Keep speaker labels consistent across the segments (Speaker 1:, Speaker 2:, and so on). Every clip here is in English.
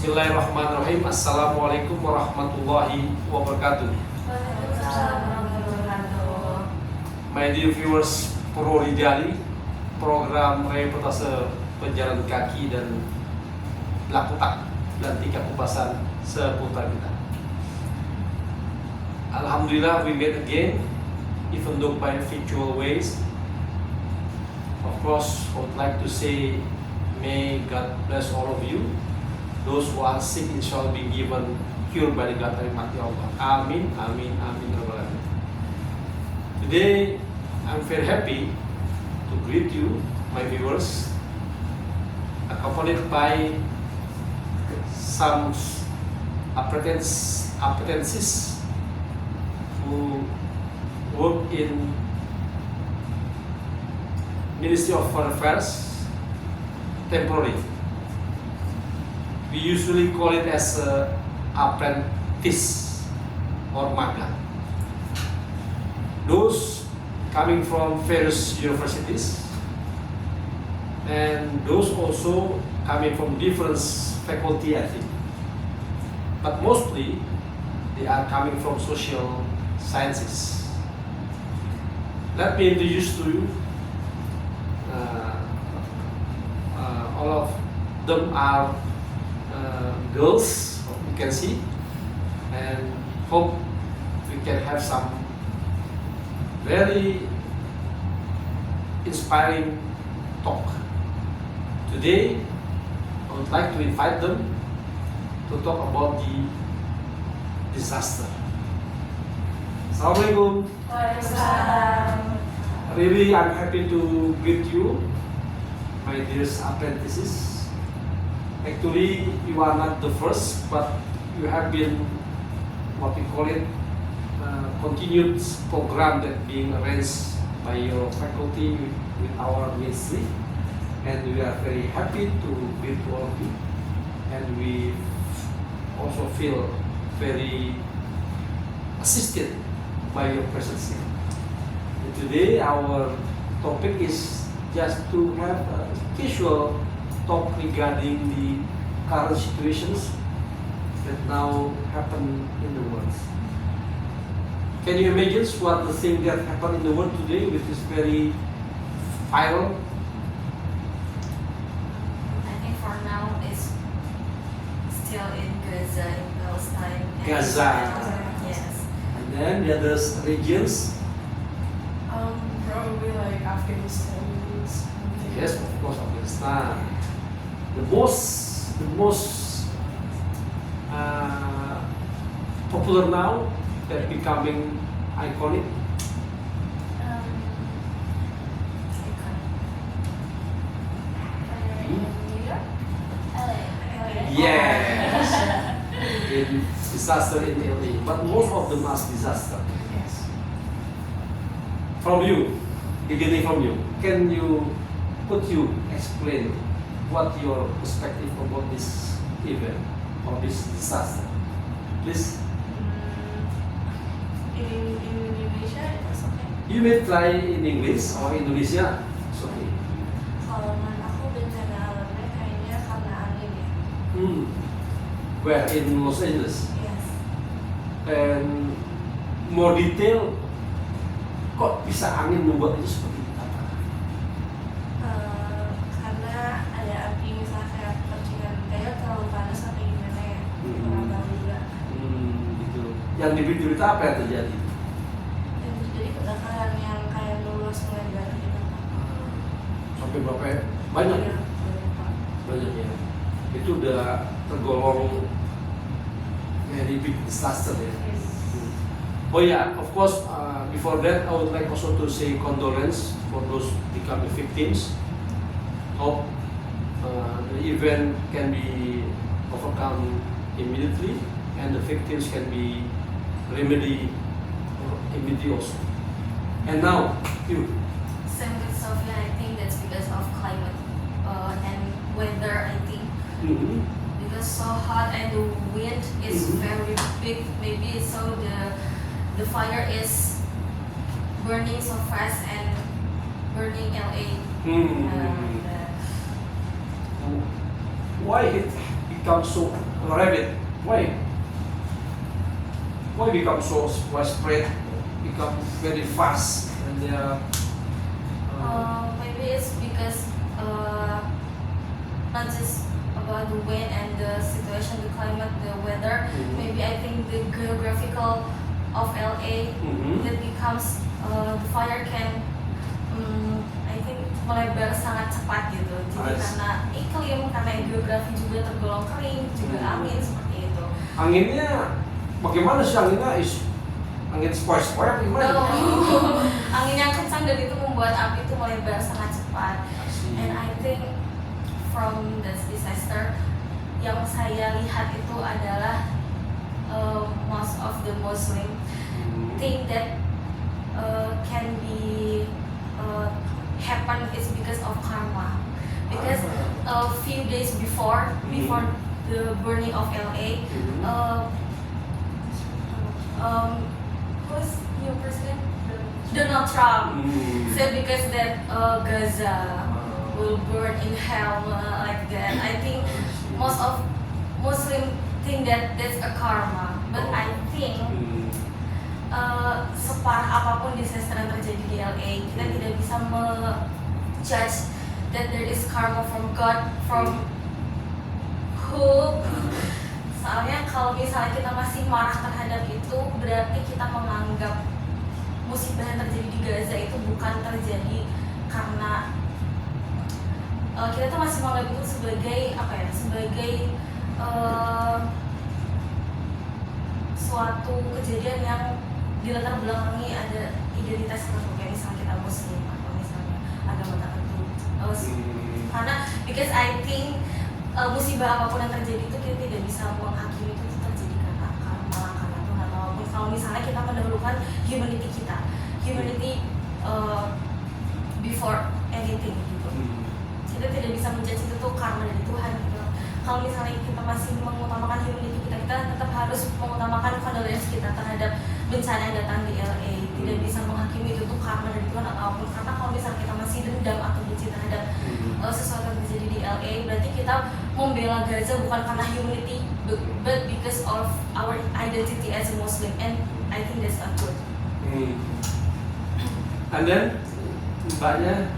Speaker 1: Bismillahirrahmanirrahim. Assalamualaikum warahmatullahi wabarakatuh. My dear viewers, Pro Rijali, program reportase pejalan kaki dan lakutak dan tingkat kupasan seputar kita. Alhamdulillah, we met again, even though by virtual ways. Of course, I would like to say, may God bless all of you. Those who are sick, inshallah, be given cure by the God Almighty Allah. Amin, amin, amin. Today, I'm very happy to greet you, my viewers, accompanied by some apprentices who work in Ministry of Foreign Affairs temporarily. We usually call it as apprentice or magang. Those coming from various universities and those also coming from different faculty, I think. But mostly they are coming from social sciences. Let me introduce to you. All of them are girls, you can see, and hope we can have some very inspiring talk. Today, I would like to invite them to talk about the disaster. Assalamualaikum. Really, I'm happy to greet you, my dearest apprentices. Actually, you are not the first, but you have been, what we call it, continued program that being arranged by your faculty with our ministry, and we are very happy to meet all of you, and we also feel very assisted by your presence here. And today, our topic is just to have a casual talk regarding the current situations that now happen in the world. Can you imagine what the thing that happened in the world today, which is very viral?
Speaker 2: I think for now it's still in Gaza, in Palestine.
Speaker 1: Gaza.
Speaker 2: Yes.
Speaker 1: And then the other regions?
Speaker 3: Probably like Afghanistan.
Speaker 1: Yes, of course, Afghanistan. The most popular now, that becoming iconic. Yes, in disaster in LA, but most of them are disaster.
Speaker 3: Yes.
Speaker 1: From you, beginning from you, could you explain what your perspective about this event or this disaster? Please.
Speaker 2: In Indonesia it's okay.
Speaker 1: You may try in English or Indonesia. It's okay.
Speaker 2: Kalau menurut aku bencana alamnya kayaknya karena angin ya.
Speaker 1: Where in Los Angeles?
Speaker 2: Yes.
Speaker 1: And more detail, kok bisa angin membuat itu seperti apa?
Speaker 2: Karena ada api misalnya kayak percikan kayak terlalu panas atau gimana ya. Kurang tahu juga.
Speaker 1: Gitu. Yang di berita apa yang terjadi?
Speaker 2: Dan jadi kebakaran yang kayak meluas melebar gitu.
Speaker 1: Sampai berapa ya? Banyak.
Speaker 2: Iya, banyak.
Speaker 1: Banyak ya. Itu udah tergolong very big disaster ya.
Speaker 2: Yes.
Speaker 1: Oh yeah, of course. Before that, I would like also to say condolence for those becoming victims. Hope the event can be overcome immediately, and the victims can be remedied immediately also. And now, you.
Speaker 2: Same with Sofia, I think that's because of climate and weather, I think. Because so hot and the wind is very big, maybe so the fire is burning so fast and burning LA.
Speaker 1: Why it becomes so rabbit. Why? Why become so widespread? Become very fast and they are.
Speaker 2: Maybe it's because not just about the wind and the situation, the climate, the weather.
Speaker 1: Mhm.
Speaker 2: Maybe I think the geographical of LA
Speaker 1: Mhm.
Speaker 2: that becomes the fire can I think melebar sangat cepat gitu. Jadi
Speaker 1: Nice.
Speaker 2: karena iklim, karena geografi juga tergolong kering, juga angin seperti itu.
Speaker 1: Anginnya bagaimana sih anginnya? Angin sepoi-sepoi apa gimana?
Speaker 2: No. Angin yang kencang dan itu membuat api itu melebar sangat cepat. And I think from this disaster yang saya lihat itu adalah most of the Muslim think that can be happen is because of karma. Because a few days before the burning of LA, who's new president? Donald Trump said because that Gaza will burn in hell like that. I think most of Muslim think that that's a karma, but I think separah apapun disaster yang terjadi di LA, kita tidak bisa judge that there is karma from God, from who. Soalnya kalau misalnya kita masih marah terhadap itu, berarti kita menganggap musibah yang terjadi di Gaza itu bukan terjadi karena kita tuh masih menganggap itu sebagai apa ya, sebagai suatu kejadian yang dilatar belakangi ada identitas tertentu, kayak misalnya kita Muslim atau misalnya agama tertentu. Karena because I think musibah apapun yang terjadi itu kita tidak bisa menghakimi itu terjadi karena Tuhan, walaupun kalau misalnya kita mendahulukan humanity kita, humanity before anything gitu. Kita tidak bisa menjudge itu tuh karma dari Tuhan gitu. Kalau misalnya kita masih mengutamakan humanity kita tetap harus mengutamakan condolence kita terhadap bencana yang datang di LA. Tidak bisa menghakimi itu tuh karma dari Tuhan ataupun, karena kalau misalnya kita masih dendam atau benci terhadap sesuatu yang terjadi di LA, berarti kita membela Gaza bukan karena humanity but because of our identity as a Muslim, and I think that's not good.
Speaker 1: And then mbaknya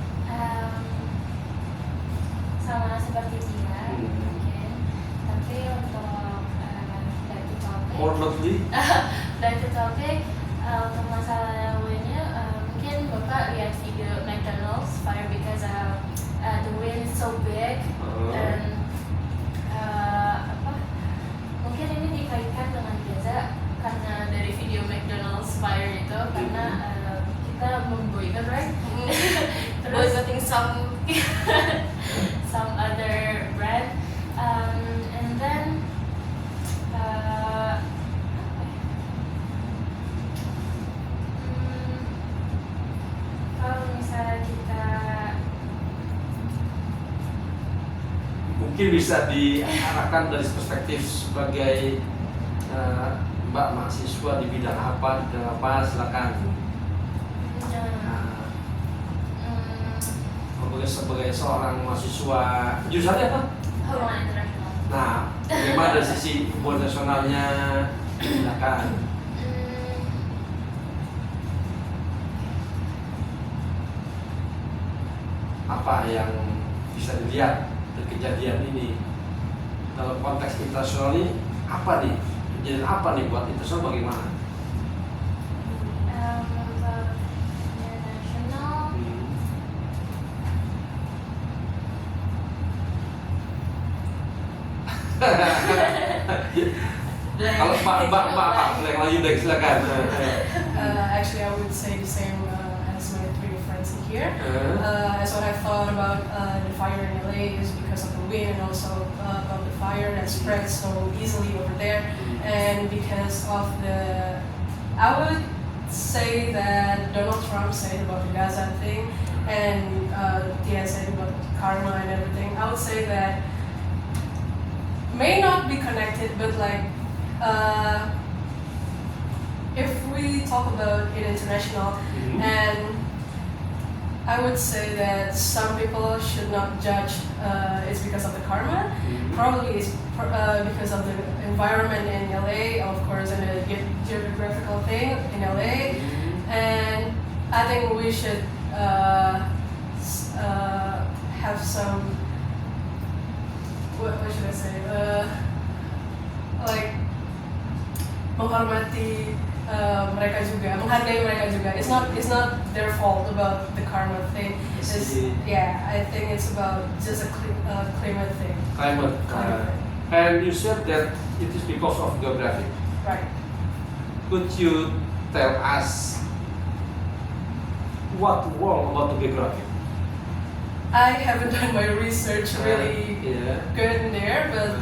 Speaker 3: sama seperti dia mungkin, tapi untuk back to topic
Speaker 1: more broadly
Speaker 3: back to topic untuk masalah yang lainnya, mungkin Bapak lihat video McDonald's fire because the wind is so big dan mungkin ini dikaitkan dengan Gaza karena dari video McDonald's fire itu karena kita memboikot, right? Terus
Speaker 2: Boycotting
Speaker 3: some other brand, and then kalau misalnya kita
Speaker 1: mungkin bisa diarahkan dari perspektif sebagai mbak mahasiswa di bidang apa, silakan. Sebagai seorang mahasiswa jurusannya apa?
Speaker 3: hubungan internasional.
Speaker 1: Nah, bagaimana dari sisi hubungan nasionalnya, silakan. Apa yang bisa dilihat dari kejadian ini dalam konteks internasional ini, apa nih kejadian apa nih buat internasional bagaimana? Kalau Pak yang lain deh, silakan.
Speaker 4: Actually, I would say the same as my three friends in here. As what I thought about the fire in LA is because of the wind and also about the fire that spreads so easily over there, and because of I would say that Donald Trump said about the Gaza thing, and Tia said about karma and everything. I would say that may not be connected, but like if we talk about it international and I would say that some people should not judge it's because of the karma. Probably it's because of the environment in LA, of course, and the geographical thing in LA. And I think we should have some, what should I say, like menghormati mereka juga, menghargai mereka juga. It's not their fault about the karma thing. I think it's about just a climate thing.
Speaker 1: Climate. And you said that it is because of geography.
Speaker 4: Right.
Speaker 1: Could you tell us what wrong about the geography?
Speaker 4: I haven't done my research really
Speaker 1: Yeah.
Speaker 4: good in there, but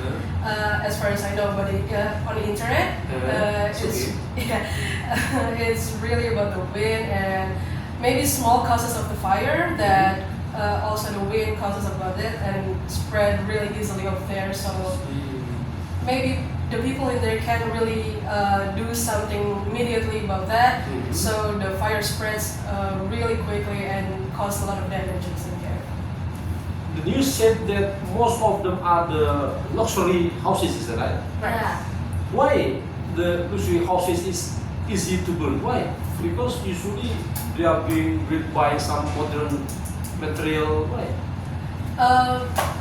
Speaker 4: as far as I know, but on the internet, it's it's really about the wind and maybe small causes of the fire that also the wind causes about it and spread really easily up there. So maybe the people in there can really do something immediately about that. So the fire spreads really quickly and cause a lot of damages in there.
Speaker 1: The news said that most of them are the luxury houses, is that right?
Speaker 2: Yeah.
Speaker 1: Why the luxury houses is easy to burn? Why? Because usually they are being built by some modern material. Why?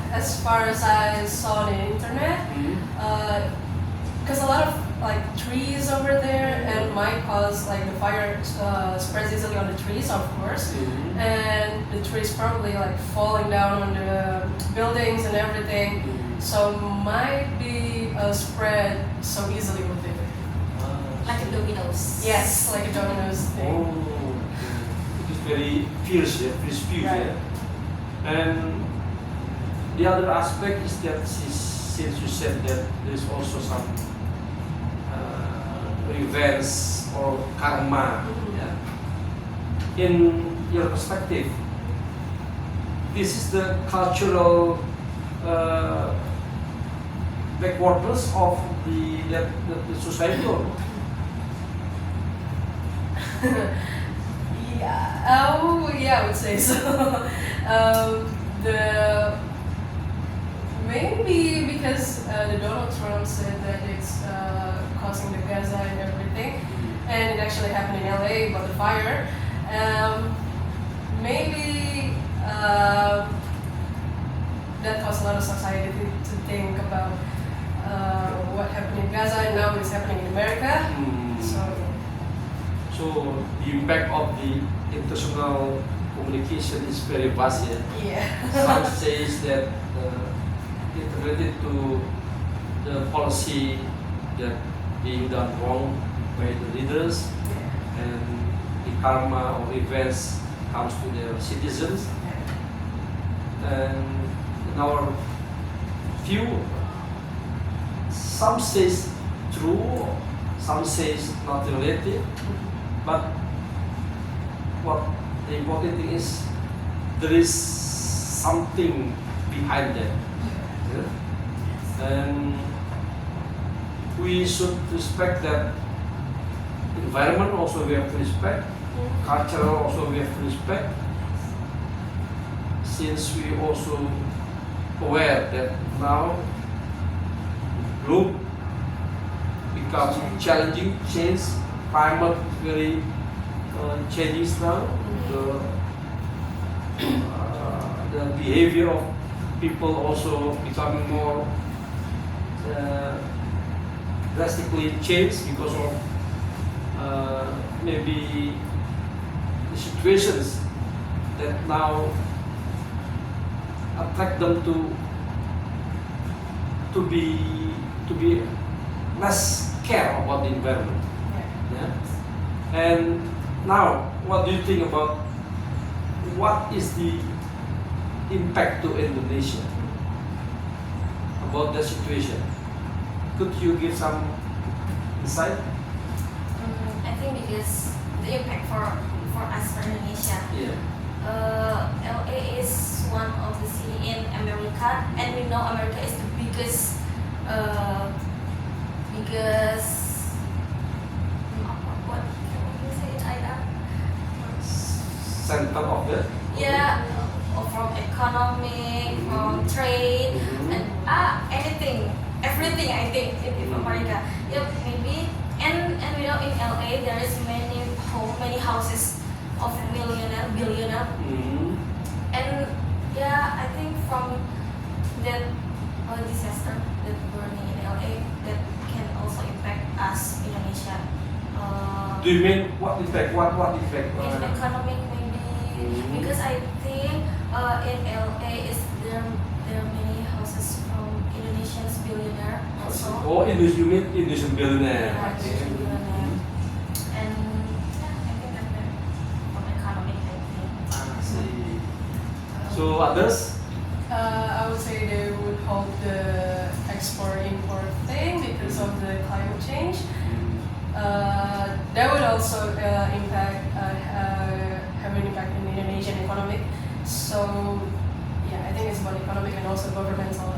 Speaker 4: As far as I saw on the internet, because a lot of like trees over there and might cause like the fire spreads easily on the trees, of course, and the trees probably like falling down on the buildings and everything, so might be spread so easily with it.
Speaker 2: Like a dominoes.
Speaker 4: Yes, like a dominoes thing.
Speaker 1: It is very fierce, yeah, very fierce,
Speaker 4: Right.
Speaker 1: yeah. And the other aspect is that since you said that there is also some revenge or karma, yeah. In your perspective, this is the cultural backwardness of the society, or
Speaker 4: I would say so. The maybe because the Donald Trump said that it's causing the Gaza and everything, and it actually happened in LA about the fire. Maybe that caused a lot of society to think about what happened in Gaza, and now it's happening in America.
Speaker 1: So the impact of the international communication is very vast.
Speaker 4: Yeah.
Speaker 1: Some says that it related to the policy that being done wrong by the leaders, and the karma or events comes to their citizens. And in our view, some says true, some says not related. But what the important thing is, there is something behind that. Yeah? And we should respect that environment, also we have to respect, cultural also we have to respect, since we also aware that now globe becomes challenging, change, climate very changing now. The behavior of people also becoming more drastically changed because of maybe the situations that now attract them to be less care about the environment. Yeah? And now, what do you think about what is the impact to Indonesia about the situation? Could you give some insight?
Speaker 2: I think because the impact for us for Indonesia, LA is one of the city in America, and we know America is the biggest what can you say it, Aida?
Speaker 1: Center of the
Speaker 2: from economic, from trade, and anything, everything. I think in America, yeah, maybe. And you know, in LA there is many houses of millionaire, billionaire, and yeah, I think from that disaster that burning in LA, that can also impact us Indonesia.
Speaker 1: Do you mean what effect? What effect?
Speaker 2: In economic maybe, because I think in LA is there are many houses from Indonesians billionaire also.
Speaker 1: Oh, you mean Indonesian billionaire?
Speaker 2: Yeah,
Speaker 1: Okay.
Speaker 2: Indonesian billionaire. And yeah, I think that from economic I think.
Speaker 1: I see. So others?
Speaker 4: I would say they would hold the export-import thing because of the climate change. That would also have an impact in the Indonesian economic. So yeah, I think it's about economic and also governmental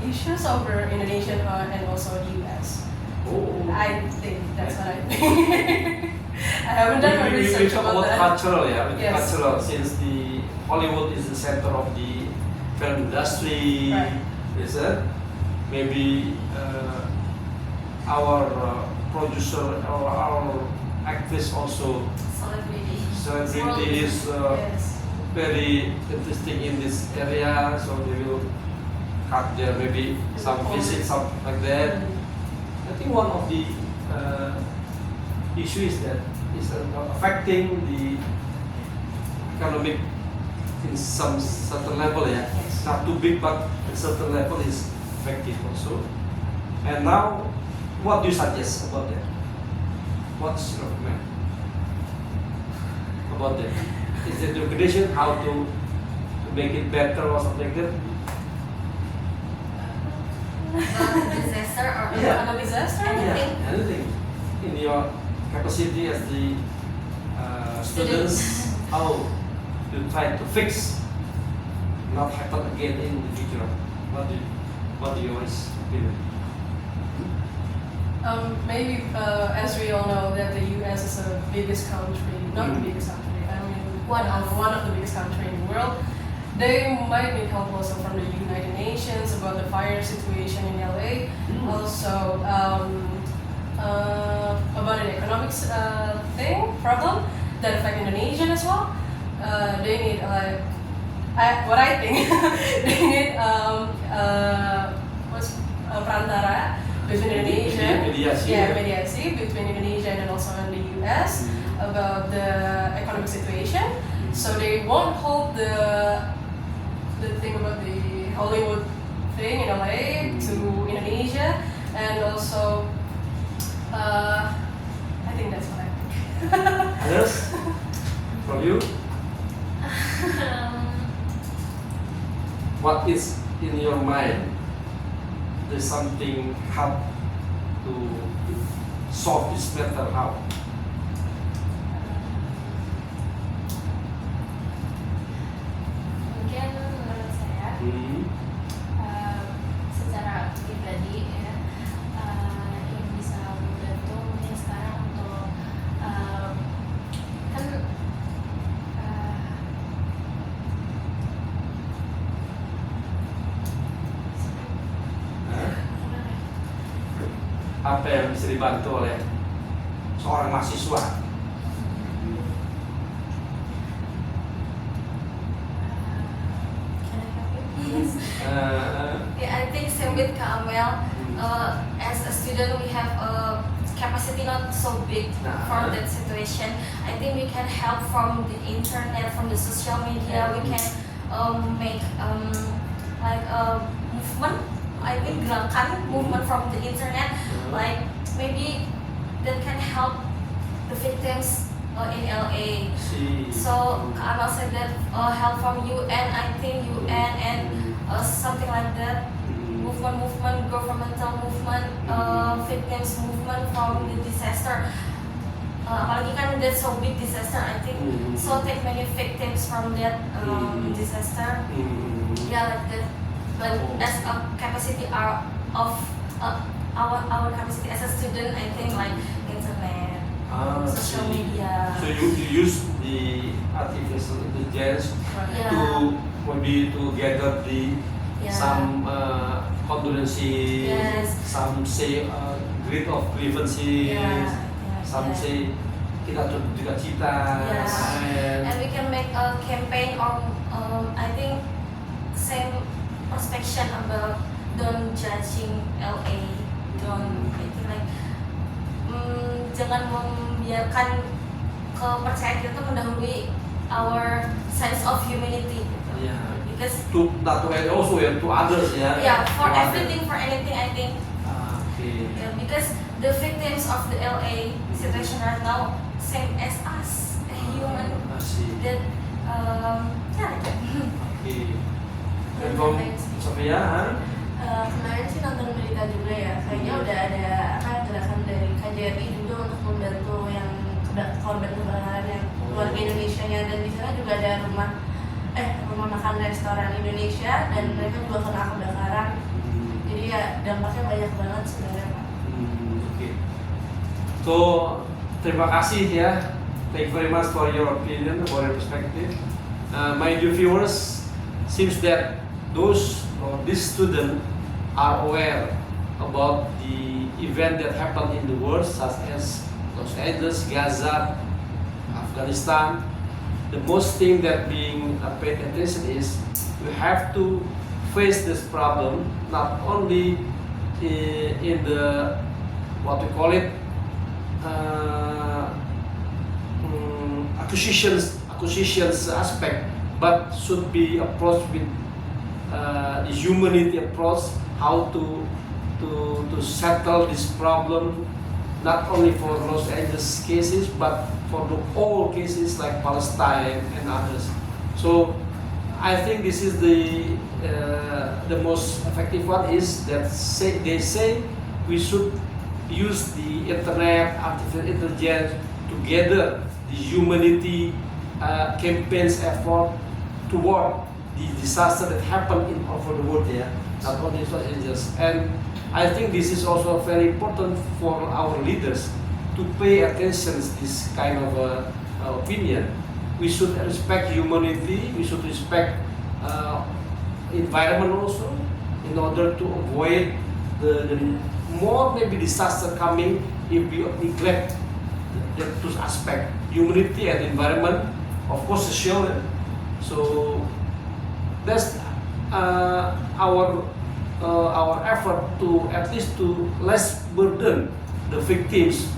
Speaker 4: issues over Indonesia and also the US.
Speaker 1: Oh.
Speaker 4: I think that's what I think. I haven't done my
Speaker 1: We
Speaker 4: research
Speaker 1: talk
Speaker 4: about
Speaker 1: about
Speaker 4: that.
Speaker 1: cultural, yeah. With
Speaker 4: Yes.
Speaker 1: cultural, since the Hollywood is the center of the film industry,
Speaker 4: Right.
Speaker 1: is it? Maybe our producer or our actress also celebrity is
Speaker 4: Yes.
Speaker 1: very interesting in this area, so they will cut their maybe some visit, something like that. I think one of the issue is that is affecting the economic in some certain level, yeah.
Speaker 4: Yes.
Speaker 1: Not too big, but at certain level is affected also. And now, what do you suggest about that? What's your recommend about that? Is there recommendation how to make it better or something like that?
Speaker 2: Disaster or
Speaker 1: Yeah.
Speaker 2: economic
Speaker 4: Disaster?
Speaker 2: anything.
Speaker 1: Yeah, anything in your capacity as the students, how you try to fix not happen again in the future. What do you always opinion?
Speaker 4: Maybe as we all know that the US is the biggest country, not the biggest country, I mean one of the biggest country in the world. They might need help also from the United Nations about the fire situation in LA. Also about an economics problem that affect Indonesia as well. They need what I think they need perantara between Indonesia,
Speaker 1: Mediasi.
Speaker 4: mediasi between Indonesia and also in the US about the economic situation. So they won't hold the thing about the Hollywood thing in LA to Indonesia, and also I think that's what I think.
Speaker 1: Others from you? What is in your mind? There's something help to solve this matter how?
Speaker 3: Mungkin menurut saya secara pribadi ya, yang bisa membantu mungkin sekarang untuk kan
Speaker 1: Apa yang bisa dibantu oleh seorang mahasiswa?
Speaker 2: Can I help you? Yes.
Speaker 1: Uh,
Speaker 2: Yeah, I think same with Kamel. As a student, we have a capacity not so big for that situation. I think we can help from the internet, from the social media. We can make like a movement. I think gerakan movement from the internet, like maybe that can help the victims in LA. So Kamel said that help from UN. I think UN and something like that. Movement, governmental movement, victims movement from the disaster. Apalagi kan that's so big disaster, I think. So take many victims from that disaster. Yeah, like that. But as a capacity of our capacity as a student, I think like internet, social media.
Speaker 1: So you use the artificial intelligence
Speaker 2: Yeah.
Speaker 1: to maybe to gather the
Speaker 2: Yeah.
Speaker 1: some condolences,
Speaker 2: Yes.
Speaker 1: some say grit of grievances,
Speaker 2: Yeah.
Speaker 1: some
Speaker 2: Yeah.
Speaker 1: say kita duka cita,
Speaker 2: Yeah. And we can make a campaign or I think same perspective about don't judging LA, don't I think like jangan membiarkan kepercayaan kita mendahului our sense of humanity gitu.
Speaker 1: Yeah.
Speaker 2: Because
Speaker 1: not to also to others ya.
Speaker 2: yeah, for
Speaker 1: To others.
Speaker 2: everything, for anything, I think
Speaker 1: Okay.
Speaker 2: yeah, because the victims of the LA situation right now same as us, a human
Speaker 1: I see.
Speaker 2: that yeah.
Speaker 1: Okay. And from Sophia,
Speaker 5: Kemarin sih nonton berita juga ya, kayaknya udah ada gerakan dari KJRI juga untuk membantu yang korban kebakaran yang keluarga Indonesia-nya, dan di sana juga ada rumah makan restoran Indonesia dan mereka juga kena kebakaran. Jadi ya dampaknya banyak banget sebenarnya Pak.
Speaker 1: Okay. So terima kasih ya. Thank you very much for your opinion, for your perspective. My dear viewers, seems that these students are aware about the event that happened in the world, such as Los Angeles, Gaza, Afghanistan. The most thing that being paid attention is we have to face this problem not only in the what we call it acquisitions aspect, but should be approached with the humanity approach, how to settle this problem, not only for Los Angeles cases, but for the all cases like Palestine and others. So I think this is the most effective one is that they say we should use the internet, artificial intelligence together the humanity campaigns effort toward the disaster that happened in over the world there, not only Los Angeles. And I think this is also very important for our leaders to pay attention to this kind of opinion. We should respect humanity, we should respect environment also, in order to avoid the more maybe disaster coming if we neglect the two aspects, humanity and environment, of course social. So that's our effort to at least to less burden the victims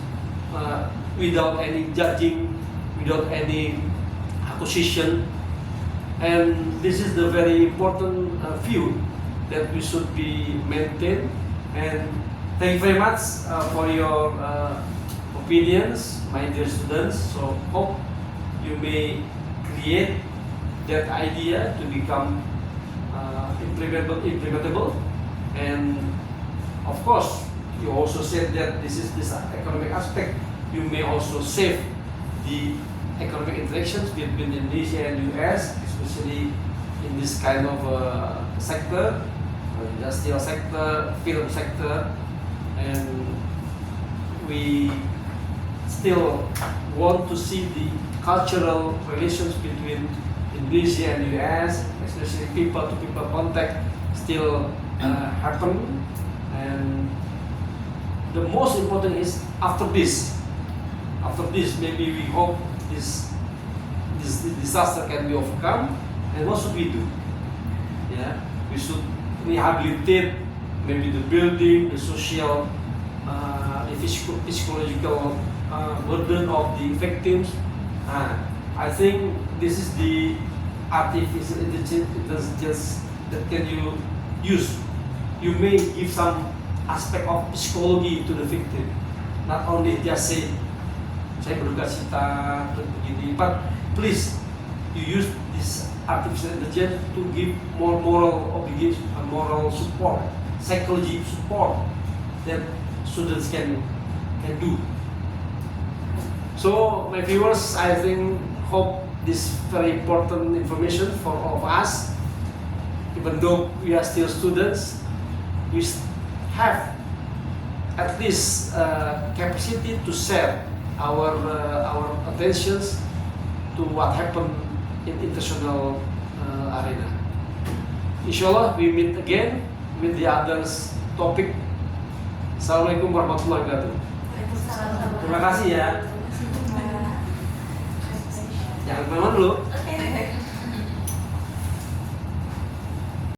Speaker 1: without any judging, without any accusation, and this is the very important view that we should be maintained. And thank you very much for your opinions, my dear students. So hope you may create that idea to become implementable. And of course, you also said that this economic aspect. You may also save the economic interactions between Indonesia and US, especially in this kind of sector, industrial sector, film sector, and we still want to see the cultural relations between Indonesia and US, especially people-to-people contact, still happen. And the most important is after this maybe we hope this disaster can be overcome. And what should we do? Yeah, we should rehabilitate maybe the building, the social, the physiological burden of the victims. I think this is the artificial intelligence that can you use. You may give some aspect of psychology to the victim, not only just say saya berduka cita begini, but please you use this artificial intelligence to give more moral obligation, moral support, psychology support that students can do. So my viewers, I think hope this very important information for all of us. Even though we are still students, we have at least capacity to share our attentions to what happened in international arena. Inshallah we meet again with the others topic. Assalamualaikum warahmatullahi wabarakatuh.
Speaker 5: Waalaikumsalam.
Speaker 1: Terima kasih ya. Jangan kemana dulu.